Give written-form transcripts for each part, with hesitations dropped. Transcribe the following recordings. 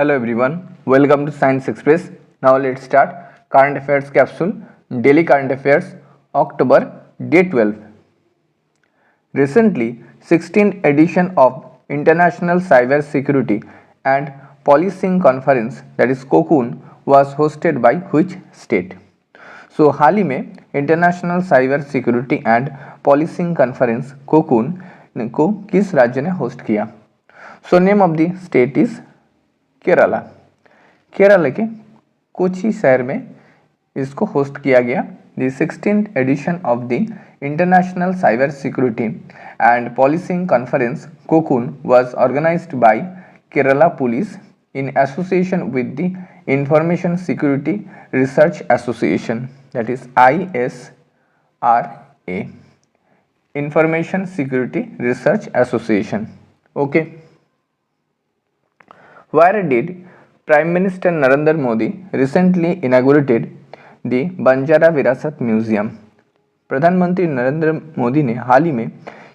Hello everyone, welcome to Science Express. Now let's start current affairs capsule, daily current affairs, October, day 12. Recently, 16th edition of International Cyber Security and Policing Conference, that is Cocoon, was hosted by which state? So हाल ही में international cyber security and policing conference cocoon को किस राज्य ने host किया? So name of the state is Kerala. Kerala के कोची शहर में इसको होस्ट किया गया। The 16th edition of the international cyber security and policing conference cocoon was organized by Kerala police in association with the Information Security Research Association, that is ISRA, Information Security Research Association. Okay. Where did Prime Minister Narendra Modi recently inaugurated the Banjara Virasat Museum? प्रधानमंत्री नरेंद्र मोदी ने हाल ही में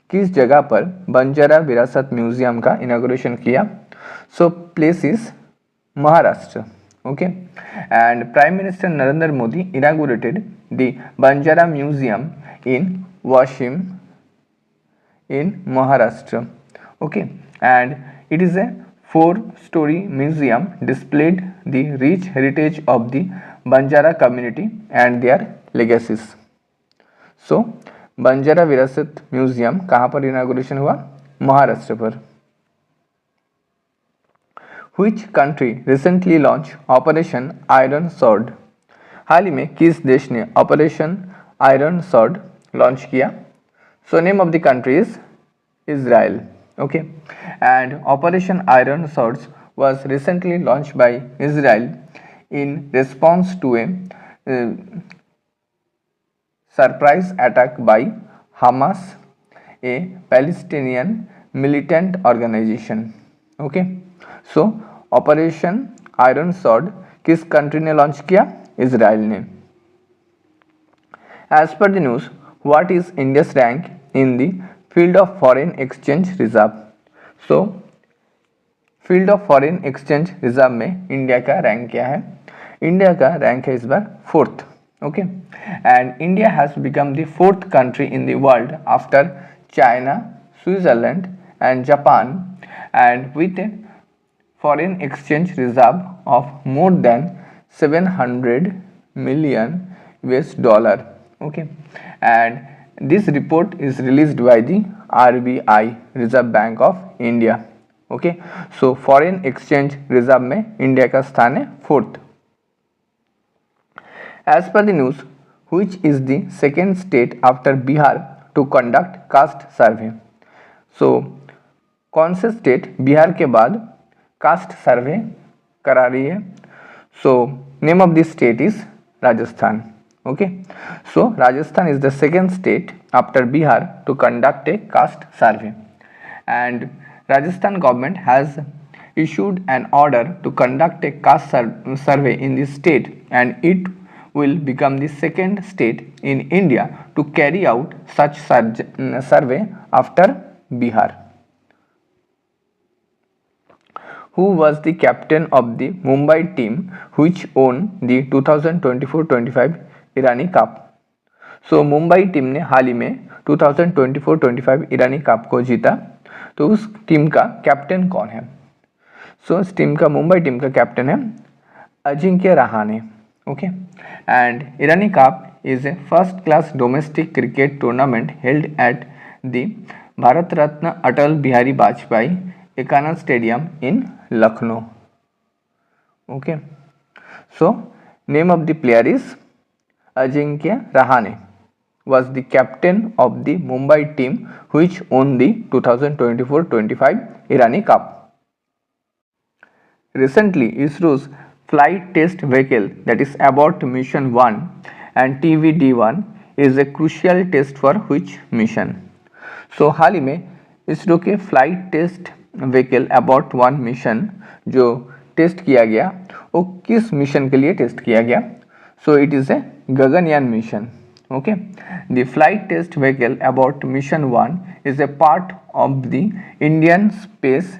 किस जगह पर बंजारा विरासत museum का inauguration किया? So place is Maharashtra. Okay, and Prime Minister Narendra Modi inaugurated the Banjara Museum in Washim in Maharashtra. Okay, and it is a 4-story museum displayed the rich heritage of the Banjara community and their legacies. So Banjara विरासत museum कहाँ पर inauguration हुआ? महाराष्ट्र पर। Which country recently launched Operation Iron Sword? हाल ही में किस देश ने ऑपरेशन आयरन स्वॉर्ड लॉन्च किया? So name of the country is Israel. Okay, and Operation Iron Swords was recently launched by Israel in response to a surprise attack by Hamas, a Palestinian militant organization. Okay, so operation iron sword किस country ने launch किया? Israel ने. As per the news, what is India's rank in the field of foreign exchange reserve? So field of foreign exchange reserve में India का rank क्या है? India का rank है इस बार 4th. Okay, and India has become the 4th country in the world after China, Switzerland and Japan, and with foreign exchange reserve of more than 700 million US dollar. Okay, and this report is released by the RBI, Reserve Bank of India. Okay, so foreign exchange reserve में India का स्थान है 4th. As per the news, which is the second state after Bihar to conduct caste survey? So कौन से state Bihar के बाद cast सर्वे करा रही है? So name of this state is Rajasthan. Okay, so Rajasthan is the second state after Bihar to conduct a caste survey, and Rajasthan government has issued an order to conduct a caste survey in this state, and it will become the second state in India to carry out such survey after Bihar. Who was the captain of the Mumbai team which won the 2024-25 Irani cup? So Mumbai team ने हाल ही में 2024-25 ईरानी cup को जीता. तो उस team का captain कौन है? सो इस टीम का, मुंबई टीम का कैप्टन है Ajinkya Rahane. Okay, and Irani cup is a first class domestic cricket tournament held at the Bharat Ratna Atal Bihari Vajpayee Ekana stadium in Lucknow. Okay, so name of the player is Ajinkya Rahane, was the captain of the Mumbai team which won the 2024-25 Irani Cup. Recently, ISRO's flight test vehicle, that is Abort Mission 1 and TVD-1, is a crucial test for which mission? So हाल ही में इसरो के flight test vehicle abort 1 mission जो test किया गया वो किस mission के लिए टेस्ट किया गया? So it is a Gaganyaan mission. Okay, the flight test vehicle abort mission 1 is a part of the Indian Space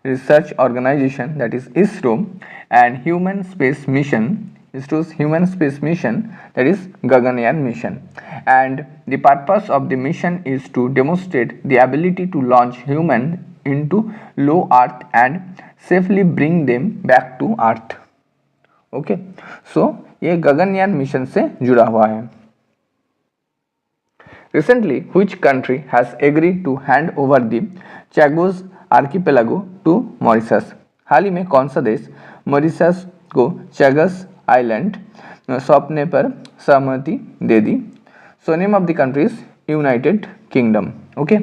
Research Organization, that is ISRO, and Human Space Mission, ISRO's Human Space Mission, that is Gaganyaan mission. And the purpose of the mission is to demonstrate the ability to launch humans into low Earth and safely bring them back to Earth. Okay, so ये Gaganyaan mission से जुड़ा हुआ है. Recently, which country has agreed to hand over the Chagos archipelago to Mauritius? हाल ही में कौन सा देश मॉरिशस को चैगस आइलैंड सौंपने पर सहमति दे दी? So name of the country is United Kingdom. Okay,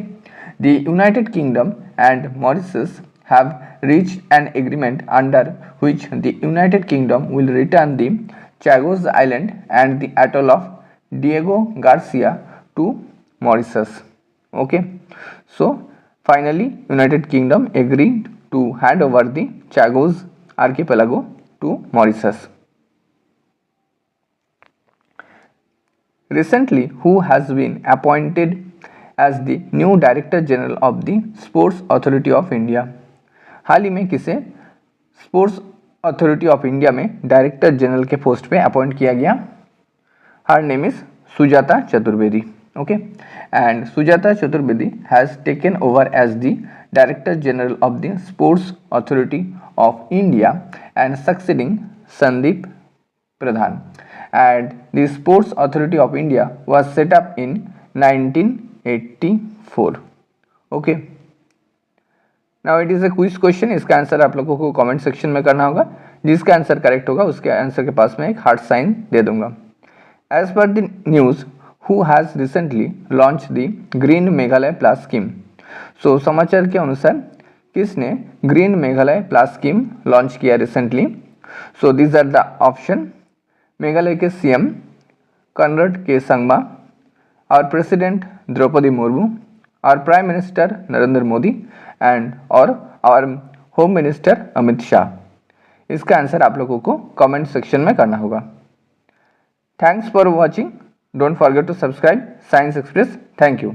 the United Kingdom and Mauritius have reached an agreement under which the United Kingdom will return the Chagos Island and the atoll of Diego Garcia to Mauritius. Okay, so finally United Kingdom agreed to hand over the Chagos archipelago to Mauritius. Recently, who has been appointed as the new Director General of the Sports Authority of India? हाल ही में किसे sports authority of India में director general के post पे appoint किया गया? Her name is Sujata Chaturvedi. Okay, and Sujata Chaturvedi has taken over as the director general of the sports authority of India and succeeding Sandeep Pradhan. And the sports authority of India was set up in 1984. Okay, now it is a quiz question. इसका answer आप लोगों को comment section में करना होगा. जिसका answer correct होगा उसके आंसर के पास में एक हार्ट साइन दे दूंगा. As per the news, who has recently launch the green Meghalaya plus scheme? So समाचार के अनुसार किसने green Meghalaya plus scheme launch किया recently? So this are the option. Meghalaya के सीएम कॉनराड के संगमा, और प्रेसिडेंट द्रौपदी मुर्मू, और prime minister Narendra Modi, and और होम मिनिस्टर अमित शाह. इसका आंसर आप लोगों को कमेंट सेक्शन में करना होगा. Thanks for watching. Don't forget to subscribe Science Express. Thank you.